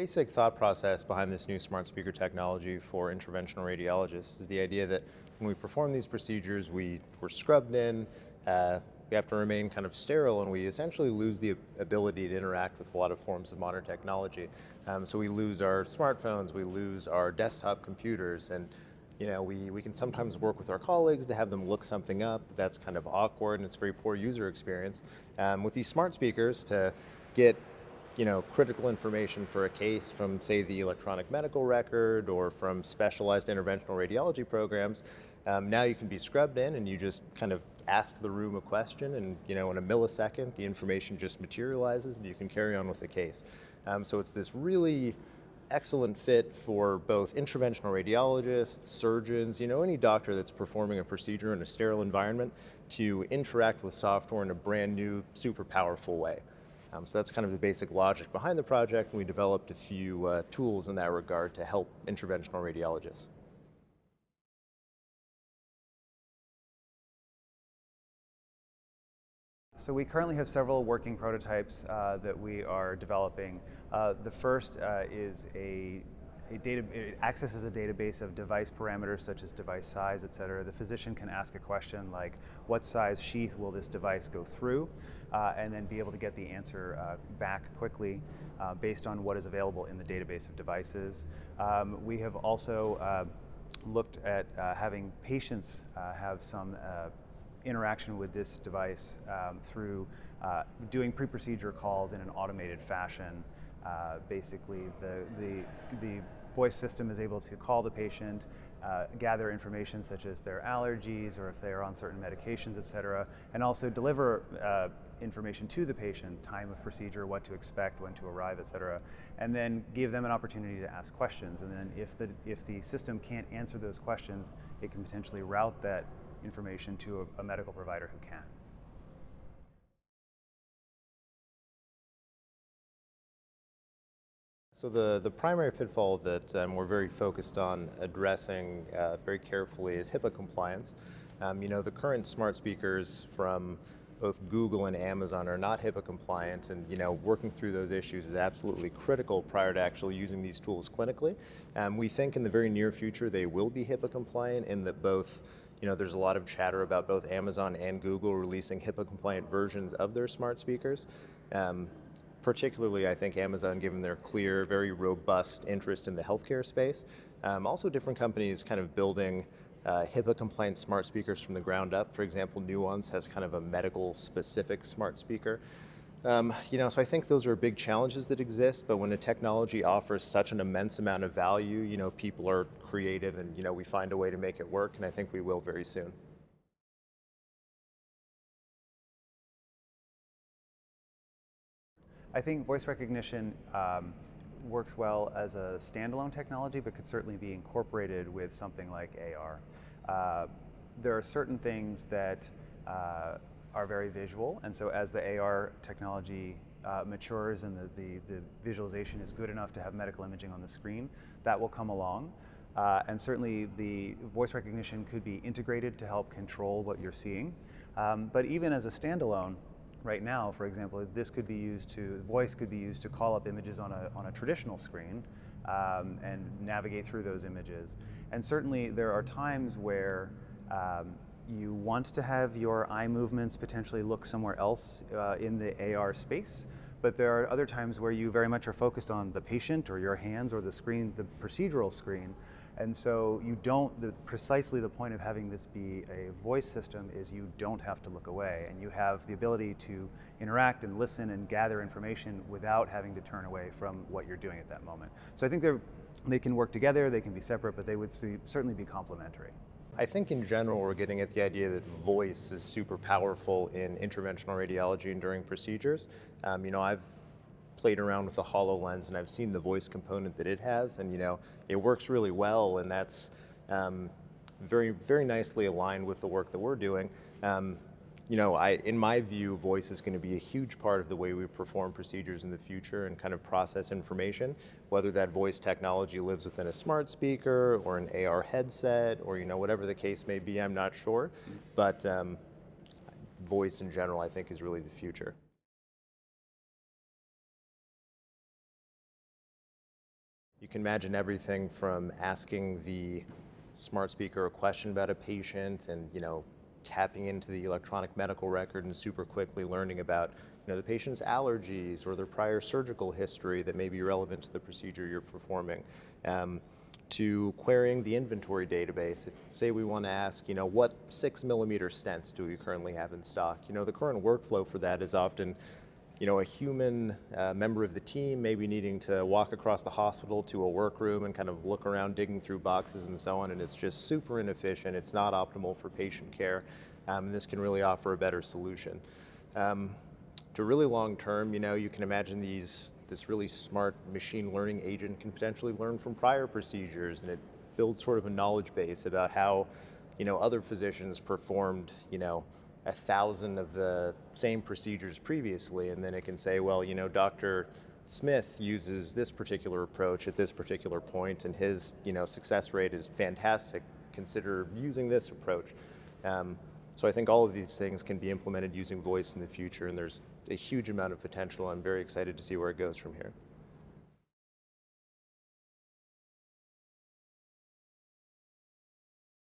Basic thought process behind this new smart speaker technology for interventional radiologists is the idea that when we perform these procedures, we're scrubbed in, we have to remain kind of sterile, and we essentially lose the ability to interact with a lot of forms of modern technology. So we lose our smartphones, we lose our desktop computers, and we can sometimes work with our colleagues to have them look something up. That's kind of awkward and it's a very poor user experience. With these smart speakers, to get critical information for a case from, say, the electronic medical record or from specialized interventional radiology programs, now you can be scrubbed in and you just kind of ask the room a question, and in a millisecond the information just materializes and you can carry on with the case. So it's this really excellent fit for both interventional radiologists, surgeons, any doctor that's performing a procedure in a sterile environment to interact with software in a brand new, super powerful way. So that's kind of the basic logic behind the project, and we developed a few tools in that regard to help interventional radiologists. So we currently have several working prototypes that we are developing. The first is it accesses a database of device parameters such as device size, etc. The physician can ask a question like, what size sheath will this device go through? And then be able to get the answer back quickly based on what is available in the database of devices. We have also looked at having patients have some interaction with this device through doing pre-procedure calls in an automated fashion. Basically, the voice system is able to call the patient, gather information such as their allergies or if they are on certain medications, etc., and also deliver information to the patient, time of procedure, what to expect, when to arrive, etc., and then give them an opportunity to ask questions. And then if the system can't answer those questions, it can potentially route that information to a medical provider who can. So the primary pitfall that we're very focused on addressing very carefully is HIPAA compliance. The current smart speakers from both Google and Amazon are not HIPAA compliant, and working through those issues is absolutely critical prior to actually using these tools clinically. We think in the very near future they will be HIPAA compliant, in that both there's a lot of chatter about both Amazon and Google releasing HIPAA compliant versions of their smart speakers. Particularly, I think Amazon, given their clear, very robust interest in the healthcare space. Also, different companies kind of building HIPAA-compliant smart speakers from the ground up. For example, Nuance has kind of a medical-specific smart speaker. So I think those are big challenges that exist, but when a technology offers such an immense amount of value, people are creative and, we find a way to make it work, and I think we will very soon. I think voice recognition works well as a standalone technology, but could certainly be incorporated with something like AR. There are certain things that are very visual, and so as the AR technology matures and the visualization is good enough to have medical imaging on the screen, that will come along. And certainly the voice recognition could be integrated to help control what you're seeing. But even as a standalone, right now, for example, voice could be used to call up images on a traditional screen and navigate through those images. And certainly there are times where you want to have your eye movements potentially look somewhere else in the AR space, but there are other times where you very much are focused on the patient or your hands or the screen, the procedural screen. And so precisely the point of having this be a voice system is you don't have to look away, and you have the ability to interact and listen and gather information without having to turn away from what you're doing at that moment. So I think they can work together, they can be separate, but they would certainly be complementary. I think in general we're getting at the idea that voice is super powerful in interventional radiology and during procedures. I've played around with the HoloLens and I've seen the voice component that it has, and it works really well, and that's very, very nicely aligned with the work that we're doing. In my view, voice is going to be a huge part of the way we perform procedures in the future and kind of process information, whether that voice technology lives within a smart speaker or an AR headset or whatever the case may be. I'm not sure, but voice in general I think is really the future. can imagine everything from asking the smart speaker a question about a patient and, tapping into the electronic medical record and super quickly learning about, the patient's allergies or their prior surgical history that may be relevant to the procedure you're performing, to querying the inventory database. If, say, we want to ask, what 6mm stents do we currently have in stock? The current workflow for that is often, a human member of the team maybe needing to walk across the hospital to a workroom and kind of look around digging through boxes and so on, and it's just super inefficient. It's not optimal for patient care, and this can really offer a better solution. To really long term, you can imagine this really smart machine learning agent can potentially learn from prior procedures, and it builds sort of a knowledge base about how, other physicians performed, 1,000 of the same procedures previously, and then it can say, well, Dr. Smith uses this particular approach at this particular point, and his, success rate is fantastic. Consider using this approach. So I think all of these things can be implemented using voice in the future, and there's a huge amount of potential. I'm very excited to see where it goes from here.